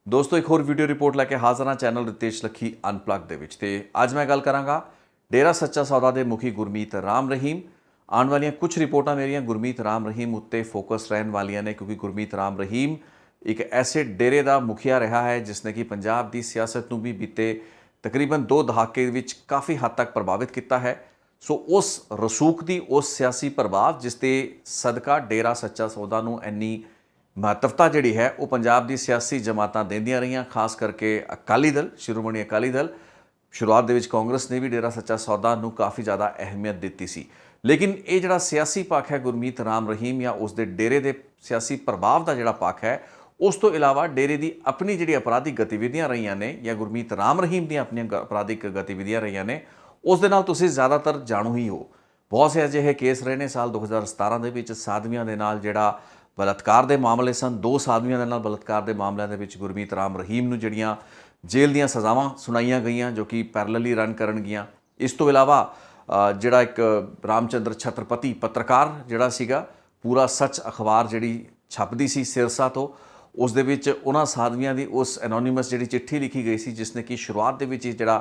दोस्तों एक होर वीडियो रिपोर्ट लैके हाज़र हाँ चैनल रितेश लखी अनप्लग दे विच ते अज मैं गल करांगा डेरा सच्चा सौदा के मुखी गुरमीत राम रहीम। आने वाली कुछ रिपोर्टां मेरिया गुरमीत राम रहीम उत्ते फोकस रहने वालियां ने क्योंकि गुरमीत राम रहीम एक ऐसे डेरे का मुखिया रहा है जिसने कि पंजाब की सियासत को भी बीते तकरीबन 2 दहाके विच काफ़ी हद तक प्रभावित किया है। सो उस रसूख की उस सियासी प्रभाव जिसके सदका डेरा सच्चा सौदा नूं इन्नी महत्वता जिहड़ी है वो पंजाब की सियासी जमातां देंदियां रहियां, खास करके अकाली दल, शिरोमणी अकाली दल। शुरुआत दे विच कांग्रेस ने भी डेरा सच्चा सौदा नूं काफ़ी ज़्यादा अहमियत दी सी, लेकिन ये जिहड़ा सियासी पक्ष है गुरमीत राम रहीम या उसके डेरे के सियासी प्रभाव का जिहड़ा पक्ष है उस तो इलावा डेरे की अपनी जिहड़ी अपराधिक गतिविधियां रही ने या गुरमीत राम रहीम दी अपनी अपराधिक गतिविधियां रही ने उस दे नाल तुसीं ज़्यादातर जाणू ही हो। बहुत से अजिहे केस रहे ने साल 2017 दे विच साधवियां दे नाल जिहड़ा बलात्कार के मामले सन, 2 साधवियों के नाल बलात्कार के मामलों के विच गुरमीत राम रहीम नूं जिहड़ियां जेल दीयां सज़ावां सुनाईयां गईयां जो कि पैरलली रन करनगियां। इस तो इलावा जिहड़ा एक रामचंद्र छत्रपति पत्रकार जिहड़ा सीगा पूरा सच अखबार जिहड़ी छपदी सी सिरसा तो उस दे विच उन्हां साधवियां दी उस एनोनिमस जिहड़ी चिट्ठी लिखी गई सी जिसने कि शुरुआत दे विच जिहड़ा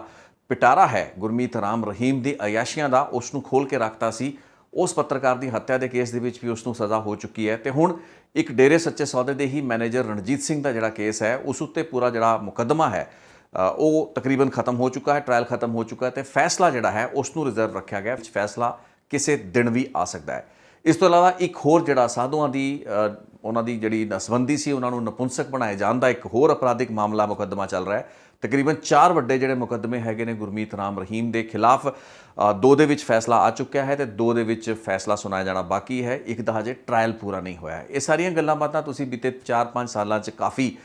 पिटारा है गुरमीत राम रहीम दी अयाशियां दा उसनूं खोल के रखता सी। उस पत्रकार की हत्या के केस भी उसनूं सज़ा हो चुकी है। तो हुण एक डेरे सच्चे सौदे के ही मैनेजर रणजीत सिंह का जिहड़ा केस है उस उत्ते पूरा जिहड़ा मुकदमा है वो तकरीबन खत्म हो चुका है, ट्रायल खत्म हो चुका है तो फैसला जिहड़ा है उसनूं रिजर्व रखा गया, फैसला किसी दिन भी आ सकता है। इस तो इलावा एक होर जिहड़ा साधुआं दी उन्हां दी जिहड़ी नसबंदी सी उन्हां नूं नपुंसक बनाए जाण दा एक होर अपराधिक मामला मुकदमा चल रहा है। तकरीबन 4 वड्डे जिहड़े मुकदमे हैगे ने गुरमीत राम रहीम के खिलाफ, 2 दे विच फैसला आ चुका है तो 2 दे विच फैसला सुनाया जाना बाकी है, एक दा हजे ट्रायल पूरा नहीं होया है। ये सारियां गल्लां बातां तुसीं बीते 4-5 सालां च काफ़ी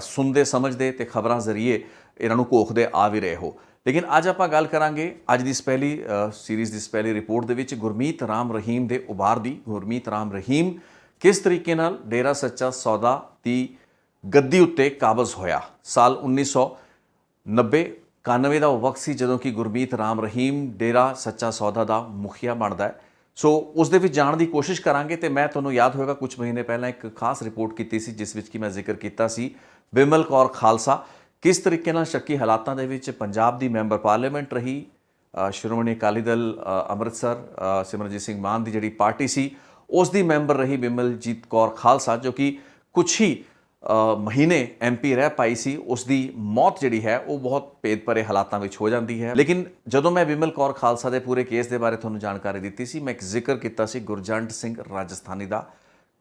सुनते समझते तो खबरां जरिए इन्हां नूं घोखदे आ भी रहे हो। लेकिन अज आपां गल करांगे अज दी इस पहली सीरीज़ की इस पहली रिपोर्ट दे विच गुरमीत राम रहीम के उभार दी। गुरमीत राम रहीम किस तरीके नाल डेरा सच्चा सौदा की गद्दी उत्ते काबज़ होया। साल 1990-91 का वक्त सी जदों कि गुरमीत राम रहीम डेरा सच्चा सौदा का मुखिया बनता है। सो उस दे विच जाण दी कोशिश करांगे तो मैं तुहानूं याद होएगा कुछ महीने पहले एक खास रिपोर्ट की सी जिस विच कि मैं जिक्र किया सी बिमल कौर खालसा किस तरीके नाल शक्की हालातां दे विच पंजाब दी मैंबर पार्लीमेंट रही, शिरोमणी अकाली दल अमृतसर सिमरनजीत सिंह मान की जिहड़ी पार्टी सी उस दी मैंबर रही बिमलजीत कौर खालसा जो कि कुछ ही महीने MP रह पाई सी। उसकी मौत जिहड़ी है वो बहुत भेद भरे हालातों में हो जाती है। लेकिन जदों मैं बिमल कौर खालसा के पूरे केस के बारे तुहानूं जानकारी दी सी, मैं एक जिक्र किया सी गुरजंट सिंह राजस्थानी का,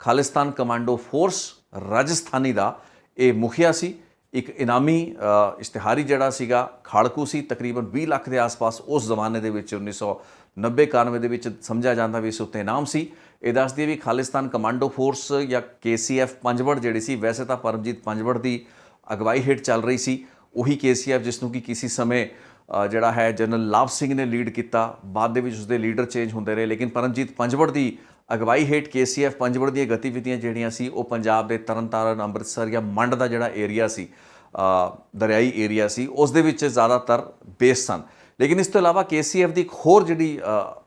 खालिस्तान कमांडो फोर्स राजस्थानी का ये मुखिया सी। एक इनामी इश्तिहारी जिहड़ा सीगा खाड़कू सी, तकरीबन 20 लाख के आस पास उस जमाने के 1990-91 के समझा जाता भी इस उत्ते इनाम सी। ये दस दिए भी खालिस्तान कमांडो फोर्स या KCF पंजवड़ जिहड़ी सी, वैसे तो परमजीत पंजवड़ की अगवाई हेठ चल रही सी, उही KCF जिसनों कि किसी समय जिहड़ा है जनरल लाभ सिंह ने लीड किया, बाद में उसके लीडर चेंज होंदे रहे। लेकिन परमजीत पंजवड़ की अगवाई हेठ KCF पंजवड़ दी गतिविधियां जिहड़ियां सी वो पंजाब के तरनतारन अमृतसर या मंड का जिहड़ा एरिया सी, दरियाई एरिया सी, उस दे विच ज़्यादातर बेस सन। लेकिन इस तो इलावा KCF की एक होर जिहड़ी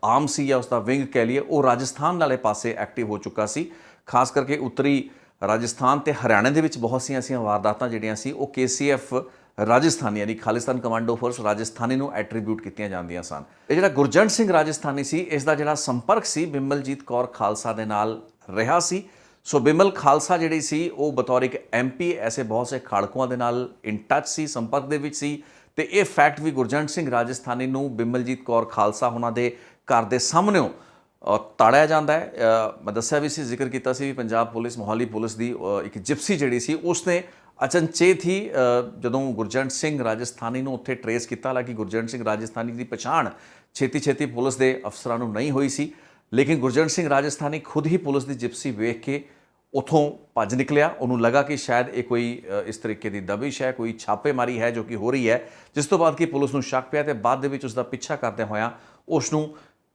आर्म सी या उसका विंग कह लीए वो राजस्थान वाले पासे एक्टिव हो चुका सी। खास करके उत्तरी राजस्थान ते हरियाणे दे विच बहुत सी ऐसियां वारदातां जिहड़ियां सी वो KCF राजस्थानी यानी खालिस्तान कमांडो फोर्स राजस्थानी नूं एट्रीब्यूट कीतियां जांदियां सन। ये जिहड़ा गुरजंट सिंह राजस्थानी सी इसका जिहड़ा संपर्क सी बिमलजीत कौर खालसा दे नाल रहा सी। सो बिमल खालसा जिहड़ी सी वो बतौर एक MP ऐसे बहुत से खाड़कुआं दे नाल इन टच सी, संपर्क दे विच सी। तो ये फैक्ट भी गुरजंट सिंह राजस्थानी नूं बिमलजीत कौर खालसा उन्हां दे घर दे सामनेों ताड़िया जाता है। मैं दस्सिया भी सी, जिक्र किया सी भी पंजाब पुलिस मोहाली पुलिस की एक जिप्सी जिहड़ी सी उसने अचनचेत ही जदों गुरजंट सिंह राजस्थानी नूं उत्थे ट्रेस किया, हालांकि गुरजंट सिंह राजस्थानी की पछाण छेती छेती पुलिस के अफसरां नूं नहीं हुई सी। लेकिन गुरजंट सिंह राजस्थानी खुद ही पुलिस की जिप्सी वेख के उतों भज निकलिया। उन्होंने लगा कि शायद ये कोई इस तरीके की दबिश है, कोई छापेमारी है जो कि हो रही है, जिस तो बाद कि पुलिस नूं शक पिया तो बाद दे विच उसका पिछा करदे होया उसनूं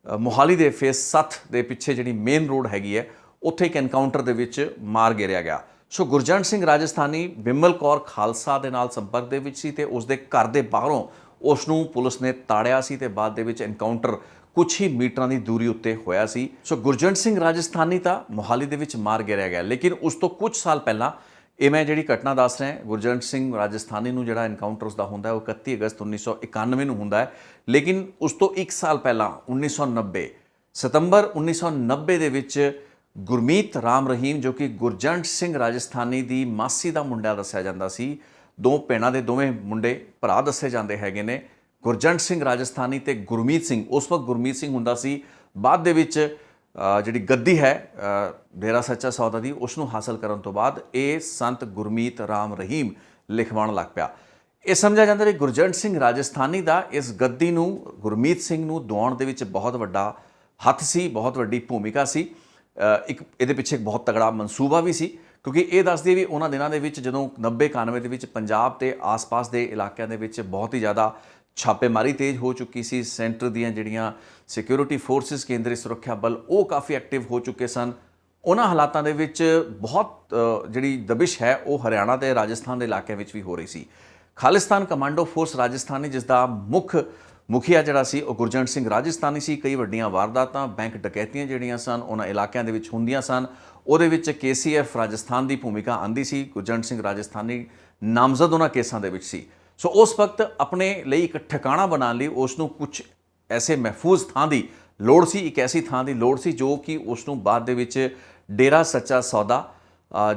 मोहाली के फेस 7 के पिछे जिहड़ी मेन रोड हैगी है उत्थे एक एनकाउंटर दे विच मार गिरिया गया। सो गुरजंट सिंह राजस्थानी बिमल कौर खालसा दे नाल संपर्क दे विच सी ते उसदे घर दे बाहरों उसनूं पुलिस ने ताड़िया सी ते बाद दे विच एनकाउंटर कुछ ही मीटर की दूरी उत्ते होया सी। सो गुरजंट सिंह राजस्थानी तो मोहाली दे विच मार गिरिया गया। लेकिन उस तो कुछ साल पहला ਇਹ ਮੈਂ ਜਿਹੜੀ ਘਟਨਾ ਦੱਸ ਰਿਹਾ ਗੁਰਜੰਟ ਸਿੰਘ ਰਾਜਸਥਾਨੀ ਨੂੰ ਜਿਹੜਾ ਐਨਕਾਊਂਟਰ ਉਸਦਾ ਹੁੰਦਾ ਉਹ 31 ਅਗਸਤ 1991 ਨੂੰ ਹੁੰਦਾ ਹੈ। ਲੇਕਿਨ ਉਸ ਤੋਂ 1 ਸਾਲ ਪਹਿਲਾਂ 1990 ਸਤੰਬਰ 1990 ਦੇ ਵਿੱਚ ਗੁਰਮੀਤ ਰਾਮ ਰਹੀਮ ਜੋ ਕਿ ਗੁਰਜੰਟ ਸਿੰਘ ਰਾਜਸਥਾਨੀ ਦੀ ਮਾਸੀ ਦਾ ਮੁੰਡਾ ਦੱਸਿਆ ਜਾਂਦਾ ਸੀ, ਦੋ ਭੈਣਾਂ ਦੇ ਦੋਵੇਂ ਮੁੰਡੇ ਭਰਾ ਦੱਸੇ ਜਾਂਦੇ ਹੈਗੇ ਨੇ, ਗੁਰਜੰਟ ਸਿੰਘ ਰਾਜਸਥਾਨੀ ਤੇ ਗੁਰਮੀਤ ਸਿੰਘ। ਉਸ ਵਕਤ ਗੁਰਮੀਤ ਸਿੰਘ ਹੁੰਦਾ ਸੀ, ਬਾਅਦ ਦੇ ਵਿੱਚ ਜਿਹੜੀ ਗੱਦੀ ਹੈ ਡੇਰਾ ਸੱਚਾ ਸੌਦਾ ਦੀ ਉਸ ਨੂੰ ਹਾਸਲ ਕਰਨ ਤੋਂ ਬਾਅਦ ਇਹ ਸੰਤ ਗੁਰਮੀਤ ਰਾਮ ਰਹੀਮ ਲਿਖਵਾਉਣ ਲੱਗ ਪਿਆ। ਇਹ ਸਮਝਿਆ ਜਾਂਦਾ ਵੀ ਗੁਰਜੰਟ ਸਿੰਘ ਰਾਜਸਥਾਨੀ ਦਾ ਇਸ ਗੱਦੀ ਨੂੰ ਗੁਰਮੀਤ ਸਿੰਘ ਨੂੰ ਦਿਵਾਉਣ ਦੇ ਵਿੱਚ ਬਹੁਤ ਵੱਡਾ ਹੱਥ ਸੀ, ਬਹੁਤ ਵੱਡੀ ਭੂਮਿਕਾ ਸੀ। ਇੱਕ ਇਹਦੇ ਪਿੱਛੇ ਇੱਕ ਬਹੁਤ ਤਗੜਾ ਮਨਸੂਬਾ ਵੀ ਸੀ, ਕਿਉਂਕਿ ਇਹ ਦੱਸਦੀ ਵੀ ਉਹਨਾਂ ਦਿਨਾਂ ਦੇ ਵਿੱਚ ਜਦੋਂ 90-91 ਦੇ ਵਿੱਚ ਪੰਜਾਬ ਤੇ ਆਸ-ਪਾਸ ਦੇ ਇਲਾਕਿਆਂ ਦੇ ਵਿੱਚ ਬਹੁਤ ਹੀ ਜ਼ਿਆਦਾ ਛਾਪੇਮਾਰੀ ਤੇਜ਼ ਹੋ ਚੁੱਕੀ ਸੀ। ਸੈਂਟਰ ਦੀਆਂ ਜਿਹੜੀਆਂ ਸਿਕਿਉਰਿਟੀ ਫੋਰਸਿਸ, ਕੇਂਦਰੀ ਸੁਰੱਖਿਆ ਬਲ, ਉਹ ਕਾਫੀ ਐਕਟਿਵ ਹੋ ਚੁੱਕੇ ਸਨ। ਉਹਨਾਂ ਹਾਲਾਤਾਂ ਦੇ ਵਿੱਚ ਬਹੁਤ ਜਿਹੜੀ ਦਬਿਸ਼ ਹੈ ਉਹ ਹਰਿਆਣਾ ਤੇ ਰਾਜਸਥਾਨ ਦੇ ਇਲਾਕਿਆਂ ਵਿੱਚ ਵੀ ਹੋ ਰਹੀ ਸੀ। ਖਾਲਿਸਤਾਨ ਕਮਾਂਡੋ ਫੋਰਸ ਰਾਜਸਥਾਨੀ, ਜਿਸ ਦਾ ਮੁਖੀਆ ਜਿਹੜਾ ਸੀ ਉਹ ਗੁਰਜੰਟ ਸਿੰਘ ਰਾਜਸਥਾਨੀ ਸੀ। ਕਈ ਵੱਡੀਆਂ ਵਾਰਦਾਤਾਂ, ਬੈਂਕ ਡਕੈਤੀਆਂ ਜਿਹੜੀਆਂ ਸਨ ਉਹਨਾਂ ਇਲਾਕਿਆਂ ਦੇ ਵਿੱਚ ਹੁੰਦੀਆਂ ਸਨ। ਉਹਦੇ ਵਿੱਚ KCF ਰਾਜਸਥਾਨ ਦੀ ਭੂਮਿਕਾ ਆਂਦੀ ਸੀ। ਗੁਰਜੰਟ ਸਿੰਘ ਰਾਜਸਥਾਨੀ ਨਾਮਜ਼ਦ ਉਹਨਾਂ ਕੇਸਾਂ ਦੇ ਵਿੱਚ ਸੀ। ਸੋ ਉਸ ਵਕਤ ਆਪਣੇ ਲਈ ਇੱਕ ਠਿਕਾਣਾ ਬਣਾਉਣ ਲਈ ਉਸ ਨੂੰ ਕੁਝ ਐਸੇ ਮਹਿਫੂਜ਼ ਥਾਂ ਦੀ ਲੋੜ ਸੀ, ਇੱਕ ਐਸੀ ਥਾਂ ਦੀ ਲੋੜ ਸੀ ਜੋ ਕਿ ਉਸ ਨੂੰ ਬਾਅਦ ਦੇ ਵਿੱਚ ਡੇਰਾ ਸੱਚਾ ਸੌਦਾ,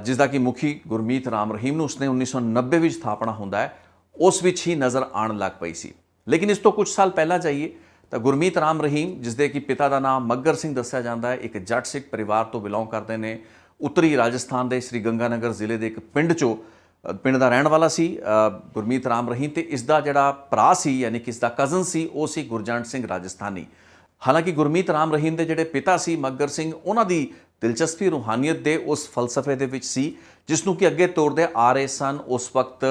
ਜਿਸ ਦਾ ਕਿ ਮੁਖੀ ਗੁਰਮੀਤ ਰਾਮ ਰਹੀਮ ਨੂੰ ਉਸਨੇ 1990 ਵਿੱਚ ਸਥਾਪਨਾ ਹੁੰਦਾ ਹੈ, ਉਸ ਵਿੱਚ ਹੀ ਨਜ਼ਰ ਆਉਣ ਲੱਗ ਪਈ ਸੀ। ਲੇਕਿਨ ਇਸ ਤੋਂ ਕੁਝ ਸਾਲ ਪਹਿਲਾਂ ਜਾਈਏ ਤਾਂ ਗੁਰਮੀਤ ਰਾਮ ਰਹੀਮ, ਜਿਸ ਦੇ ਕਿ ਪਿਤਾ ਦਾ ਨਾਮ ਮੱਗਰ ਸਿੰਘ ਦੱਸਿਆ ਜਾਂਦਾ ਹੈ, ਇੱਕ ਜੱਟ ਸਿੱਖ ਪਰਿਵਾਰ ਤੋਂ ਬਿਲੋਂਗ ਕਰਦੇ ਨੇ। ਉੱਤਰੀ ਰਾਜਸਥਾਨ ਦੇ ਸ਼੍ਰੀ ਗੰਗਾਨਗਰ ਜ਼ਿਲ੍ਹੇ ਦੇ ਇੱਕ ਪਿੰਡ ਦਾ ਰਹਿਣ ਵਾਲਾ ਸੀ ਗੁਰਮੀਤ ਰਾਮ ਰਹੀਮ। ਤੇ ਇਸ ਦਾ ਜਿਹੜਾ ਭਰਾ ਸੀ, ਯਾਨੀ ਕਿ ਇਸ ਦਾ ਕਜ਼ਨ ਸੀ, ਉਹ ਸੀ ਗੁਰਜੰਟ ਸਿੰਘ ਰਾਜਸਥਾਨੀ। ਹਾਲਾਂਕਿ ਗੁਰਮੀਤ ਰਾਮ ਰਹੀਮ ਦੇ ਜਿਹੜੇ ਪਿਤਾ ਸੀ ਮੱਗਰ ਸਿੰਘ, ਉਹਨਾਂ ਦੀ ਦਿਲਚਸਪੀ ਰੂਹਾਨੀਅਤ ਦੇ ਉਸ ਫਲਸਫੇ ਦੇ ਵਿੱਚ ਸੀ ਜਿਸ ਨੂੰ ਕਿ ਅੱਗੇ ਤੋਰਦੇ ਆ ਰਹੇ ਸਨ ਉਸ ਵਕਤ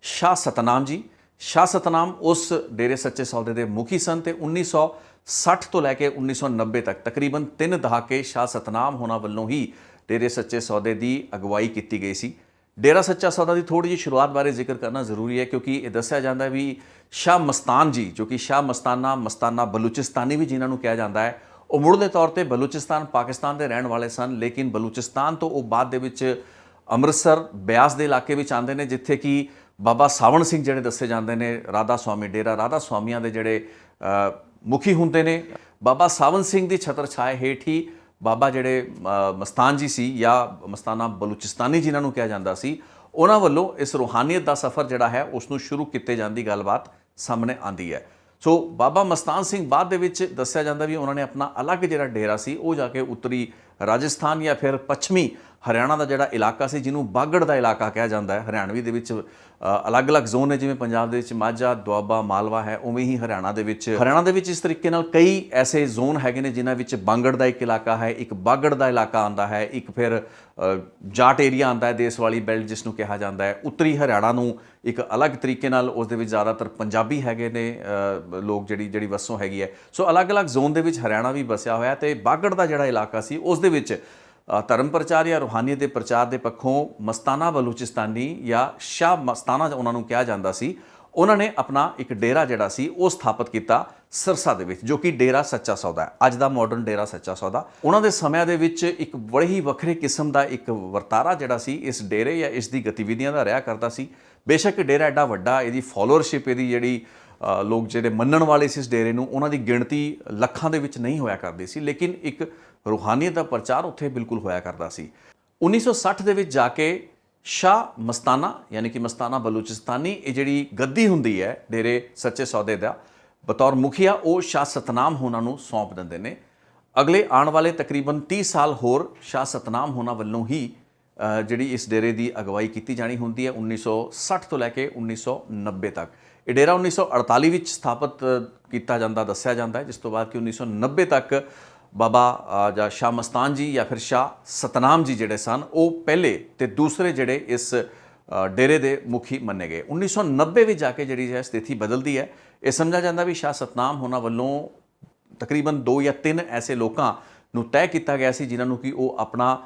ਸ਼ਾਹ ਸਤਨਾਮ ਜੀ। ਸ਼ਾਹ ਸਤਨਾਮ ਉਸ ਡੇਰੇ ਸੱਚੇ ਸੌਦੇ ਦੇ ਮੁਖੀ ਸਨ ਤੇ 1960 ਤੋਂ ਲੈ ਕੇ 1990 ਤੱਕ ਤਕਰੀਬਨ 3 ਦਹਾਕੇ ਸ਼ਾਹ ਸਤਨਾਮ ਹੋਣਾ ਵੱਲੋਂ ਹੀ ਡੇਰੇ ਸੱਚੇ ਸੌਦੇ ਦੀ ਅਗਵਾਈ ਕੀਤੀ ਗਈ ਸੀ। ਡੇਰਾ ਸੱਚਾ ਸੌਦਾ ਦੀ ਥੋੜੀ ਜਿਹੀ ਸ਼ੁਰੂਆਤ ਬਾਰੇ ਜ਼ਿਕਰ ਕਰਨਾ ਜ਼ਰੂਰੀ ਹੈ, ਕਿਉਂਕਿ ਇਹ ਦੱਸਿਆ ਜਾਂਦਾ ਵੀ ਸ਼ਾਹ ਮਸਤਾਨ ਜੀ, ਜੋ ਕਿ ਸ਼ਾਹ ਮਸਤਾਨਾ ਬਲੂਚਿਸਤਾਨੀ ਵੀ ਜਿਨ੍ਹਾਂ ਨੂੰ ਕਿਹਾ ਜਾਂਦਾ ਹੈ, ਉਹ ਮੁੱਢਲੇ ਤੌਰ ਤੇ ਬਲੂਚਿਸਤਾਨ ਪਾਕਿਸਤਾਨ ਦੇ ਰਹਿਣ ਵਾਲੇ ਸਨ। ਲੇਕਿਨ ਬਲੂਚਿਸਤਾਨ ਤੋਂ ਉਹ ਬਾਅਦ ਦੇ ਵਿੱਚ ਅੰਮ੍ਰਿਤਸਰ ਬਿਆਸ ਦੇ ਇਲਾਕੇ ਵਿੱਚ ਆਉਂਦੇ ਨੇ, ਜਿੱਥੇ ਕਿ ਬਾਬਾ ਸਾਵਣ ਸਿੰਘ ਜਿਹੜੇ ਦੱਸੇ ਜਾਂਦੇ ਨੇ ਰਾਧਾ ਸੁਆਮੀ, ਡੇਰਾ ਰਾਧਾ ਸੁਆਮੀਆਂ ਦੇ ਜਿਹੜੇ ਮੁਖੀ ਹੁੰਦੇ ਨੇ। ਬਾਬਾ ਸਾਵਣ ਸਿੰਘ ਦੀ ਛਤਰ ਛਾਏ ਹੇਠ ਹੀ ਬਾਬਾ ਜਿਹੜੇ ਮਸਤਾਨ ਜੀ ਸੀ ਜਾਂ ਮਸਤਾਨਾ ਬਲੂਚਿਸਤਾਨੀ ਜਿਨ੍ਹਾਂ ਨੂੰ ਕਿਹਾ ਜਾਂਦਾ ਸੀ, ਉਹਨਾਂ ਵੱਲੋਂ ਇਸ ਰੂਹਾਨੀਅਤ ਦਾ ਸਫ਼ਰ ਜਿਹੜਾ ਹੈ ਉਸ ਨੂੰ ਸ਼ੁਰੂ ਕੀਤੇ ਜਾਣ ਦੀ ਗੱਲਬਾਤ ਸਾਹਮਣੇ ਆਉਂਦੀ ਹੈ। ਸੋ ਬਾਬਾ ਮਸਤਾਨ ਸਿੰਘ ਬਾਅਦ ਦੇ ਵਿੱਚ ਦੱਸਿਆ ਜਾਂਦਾ ਵੀ ਉਹਨਾਂ ਨੇ ਆਪਣਾ ਅਲੱਗ ਜਿਹੜਾ ਡੇਰਾ ਸੀ ਉਹ ਜਾ ਕੇ ਉੱਤਰੀ ਰਾਜਸਥਾਨ ਜਾਂ ਫਿਰ ਪੱਛਮੀ ਹਰਿਆਣਾ ਦਾ ਜਿਹੜਾ ਇਲਾਕਾ ਸੀ, ਜਿਹਨੂੰ ਬਾਗੜ ਦਾ ਇਲਾਕਾ ਕਿਹਾ ਜਾਂਦਾ ਹੈ। ਹਰਿਆਣਵੀ ਦੇ ਵਿੱਚ ਅਲੱਗ-ਅਲੱਗ ਜ਼ੋਨ ਨੇ, ਜਿਵੇਂ ਪੰਜਾਬ ਦੇ ਵਿੱਚ ਮਾਝਾ, ਦੁਆਬਾ, ਮਾਲਵਾ ਹੈ, ਉਵੇਂ ਹੀ ਹਰਿਆਣਾ ਦੇ ਵਿੱਚ ਇਸ ਤਰੀਕੇ ਨਾਲ ਕਈ ਐਸੇ ਜ਼ੋਨ ਹੈਗੇ ਨੇ ਜਿਨ੍ਹਾਂ ਵਿੱਚ ਬਾਂਗੜ ਦਾ ਇੱਕ ਇਲਾਕਾ ਹੈ, ਇੱਕ ਬਾਗੜ ਦਾ ਇਲਾਕਾ ਆਉਂਦਾ ਹੈ, ਇੱਕ ਫਿਰ ਜਾਟ ਏਰੀਆ ਆਉਂਦਾ ਹੈ, ਦੇਸ ਵਾਲੀ ਬੈਲਟ ਜਿਸ ਨੂੰ ਕਿਹਾ ਜਾਂਦਾ ਹੈ। ਉੱਤਰੀ ਹਰਿਆਣਾ ਨੂੰ ਇੱਕ ਅਲੱਗ ਤਰੀਕੇ ਨਾਲ, ਉਸ ਦੇ ਵਿੱਚ ਜ਼ਿਆਦਾਤਰ ਪੰਜਾਬੀ ਹੈਗੇ ਨੇ ਲੋਕ, ਜਿਹੜੀ ਵਸੋਂ ਹੈਗੀ ਹੈ। ਸੋ ਅਲੱਗ-ਅਲੱਗ ਜ਼ੋਨ ਦੇ ਵਿੱਚ ਹਰਿਆਣਾ ਵੀ ਵਸਿਆ ਹੋਇਆ ਤੇ ਬਾਗੜ ਦਾ ਜਿਹੜਾ ਇਲਾਕਾ ਸੀ ਉਸ ਦੇ ਵਿੱਚ ਧਰਮ ਪ੍ਰਚਾਰ ਜਾਂ ਰੂਹਾਨੀਅਤ ਦੇ ਪ੍ਰਚਾਰ ਦੇ ਪੱਖੋਂ ਮਸਤਾਨਾ ਬਲੂਚਿਸਤਾਨੀ ਜਾਂ ਸ਼ਾਹ ਮਸਤਾਨਾ ਉਹਨਾਂ ਨੂੰ ਕਿਹਾ ਜਾਂਦਾ ਸੀ, ਉਹਨਾਂ ਨੇ ਆਪਣਾ ਇੱਕ ਡੇਰਾ ਜਿਹੜਾ ਸੀ ਉਹ ਸਥਾਪਿਤ ਕੀਤਾ ਸਿਰਸਾ ਦੇ ਵਿੱਚ, ਜੋ ਕਿ ਡੇਰਾ ਸੱਚਾ ਸੌਦਾ ਹੈ, ਅੱਜ ਦਾ ਮਾਡਰਨ ਡੇਰਾ ਸੱਚਾ ਸੌਦਾ। ਉਹਨਾਂ ਦੇ ਸਮਿਆਂ ਦੇ ਵਿੱਚ ਇੱਕ ਬੜੇ ਹੀ ਵੱਖਰੇ ਕਿਸਮ ਦਾ ਇੱਕ ਵਰਤਾਰਾ ਜਿਹੜਾ ਸੀ ਇਸ ਡੇਰੇ ਜਾਂ ਇਸ ਦੀ ਗਤੀਵਿਧੀਆਂ ਦਾ ਰਿਹਾ ਕਰਦਾ ਸੀ। ਬੇਸ਼ੱਕ ਡੇਰਾ ਐਡਾ ਵੱਡਾ, ਇਹਦੀ ਫਾਲੋਅਰਸ਼ਿਪ, ਇਹਦੀ ਜਿਹੜੀ ਲੋਕ ਜਿਹੜੇ ਮੰਨਣ ਵਾਲੇ ਸੀ ਇਸ ਡੇਰੇ ਨੂੰ, ਉਹਨਾਂ ਦੀ ਗਿਣਤੀ ਲੱਖਾਂ ਦੇ ਵਿੱਚ ਨਹੀਂ ਹੋਇਆ ਕਰਦੀ ਸੀ, ਲੇਕਿਨ ਇੱਕ ਰੂਹਾਨੀਅਤ ਦਾ ਪ੍ਰਚਾਰ ਉੱਥੇ ਬਿਲਕੁਲ ਹੋਇਆ ਕਰਦਾ ਸੀ। 1960 ਦੇ ਵਿੱਚ ਜਾ ਕੇ ਸ਼ਾਹ ਮਸਤਾਨਾ ਯਾਨੀ ਕਿ ਮਸਤਾਨਾ ਬਲੂਚਿਸਤਾਨੀ, ਇਹ ਜਿਹੜੀ ਗੱਦੀ ਹੁੰਦੀ ਹੈ ਡੇਰੇ ਸੱਚੇ ਸੌਦੇ ਦਾ ਬਤੌਰ ਮੁਖੀਆ, ਉਹ ਸ਼ਾਹ ਸਤਨਾਮ ਹੋਣਾ ਨੂੰ ਸੌਂਪ ਦਿੰਦੇ ਨੇ। ਅਗਲੇ ਆਉਣ ਵਾਲੇ ਤਕਰੀਬਨ 30 ਸਾਲ ਹੋਰ ਸ਼ਾਹ ਸਤਨਾਮ ਹੋਣਾ ਵੱਲੋਂ ਹੀ ਜਿਹੜੀ ਇਸ ਡੇਰੇ ਦੀ ਅਗਵਾਈ ਕੀਤੀ ਜਾਣੀ ਹੁੰਦੀ ਹੈ 1960 ਤੋਂ ਲੈ ਕੇ 1990 ਤੱਕ। ਇਹ ਡੇਰਾ 1948 ਵਿੱਚ ਸਥਾਪਿਤ ਕੀਤਾ ਜਾਂਦਾ ਦੱਸਿਆ ਜਾਂਦਾ ਹੈ, ਜਿਸ ਤੋਂ ਬਾਅਦ ਕਿ 1990 ਤੱਕ ਬਾਬਾ ਜਾਂ ਸ਼ਾਹ ਮਸਤਾਨ ਜੀ ਜਾਂ ਫਿਰ ਸ਼ਾਹ ਸਤਨਾਮ ਜੀ ਜਿਹੜੇ ਸਨ ਉਹ ਪਹਿਲੇ ਤੇ ਦੂਸਰੇ ਜਿਹੜੇ ਇਸ ਡੇਰੇ ਦੇ ਮੁਖੀ ਮੰਨੇ ਗਏ। 1990 ਵਿੱਚ ਜਾ ਕੇ ਜਿਹੜੀ ਹੈ ਸਥਿਤੀ ਬਦਲਦੀ ਹੈ। ਇਹ ਸਮਝਿਆ ਜਾਂਦਾ ਵੀ ਸ਼ਾਹ ਸਤਨਾਮ ਹੋਣਾ ਵੱਲੋਂ ਤਕਰੀਬਨ 2 ਜਾਂ 3 ਐਸੇ ਲੋਕਾਂ ਨੂੰ ਤੈਅ ਕੀਤਾ ਗਿਆ ਸੀ ਜਿਨ੍ਹਾਂ ਨੂੰ ਕਿ ਉਹ ਆਪਣਾ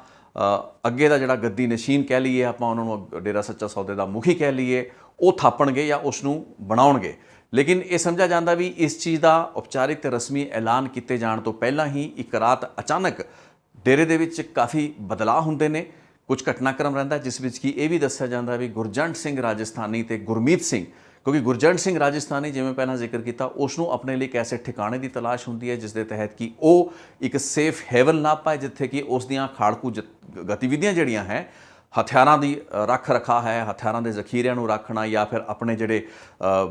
ਅੱਗੇ ਦਾ ਜਿਹੜਾ ਗੱਦੀ ਨਸ਼ੀਨ ਕਹਿ ਲਈਏ, ਆਪਾਂ ਉਹਨਾਂ ਨੂੰ ਡੇਰਾ ਸੱਚਾ ਸੌਦੇ ਦਾ ਮੁਖੀ ਕਹਿ ਲਈਏ, ਉਹ ਥਾਪਣਗੇ ਜਾਂ ਉਸ ਨੂੰ ਬਣਾਉਣਗੇ। ਲੇਕਿਨ ਇਹ ਸਮਝਿਆ ਜਾਂਦਾ ਵੀ ਇਸ ਚੀਜ਼ ਦਾ ਉਪਚਾਰਿਕ ਤੇ ਰਸਮੀ ਐਲਾਨ ਕੀਤੇ ਜਾਣ ਤੋਂ ਪਹਿਲਾਂ ਹੀ ਇੱਕ ਰਾਤ ਅਚਾਨਕ ਡੇਰੇ ਦੇ ਵਿੱਚ ਕਾਫੀ ਬਦਲਾਅ ਹੁੰਦੇ ਨੇ। ਕੁਝ ਘਟਨਾਕ੍ਰਮ ਰਹਿੰਦਾ ਜਿਸ ਵਿੱਚ ਕਿ ਇਹ ਵੀ ਦੱਸਿਆ ਜਾਂਦਾ ਵੀ ਗੁਰਜੰਟ ਸਿੰਘ ਰਾਜਸਥਾਨੀ ਤੇ ਗੁਰਮੀਤ ਸਿੰਘ, ਕਿਉਂਕਿ ਗੁਰਜੰਟ ਸਿੰਘ ਰਾਜਸਥਾਨੀ ਜਿਵੇਂ ਪਹਿਲਾਂ ਜ਼ਿਕਰ ਕੀਤਾ ਉਸ ਨੂੰ ਆਪਣੇ ਲਈ ਇੱਕ ਐਸੇ ਠਿਕਾਣੇ ਦੀ ਤਲਾਸ਼ ਹੁੰਦੀ ਹੈ ਜਿਸ ਦੇ ਤਹਿਤ ਕਿ ਉਹ ਇੱਕ ਸੇਫ ਹੈਵਨ ਲੱਭ ਪਾਏ ਜਿੱਥੇ ਕਿ ਉਸ ਦੀਆਂ ਖਾੜਕੂ ਗਤੀਵਿਧੀਆਂ ਜਿਹੜੀਆਂ ਹੈ, ਹਥਿਆਰਾਂ ਦੀ ਰੱਖ ਰਖਾ ਹੈ, ਹਥਿਆਰਾਂ ਦੇ ਜ਼ਖੀਰਿਆਂ ਨੂੰ ਰੱਖਣਾ ਜਾਂ ਫਿਰ ਆਪਣੇ ਜਿਹੜੇ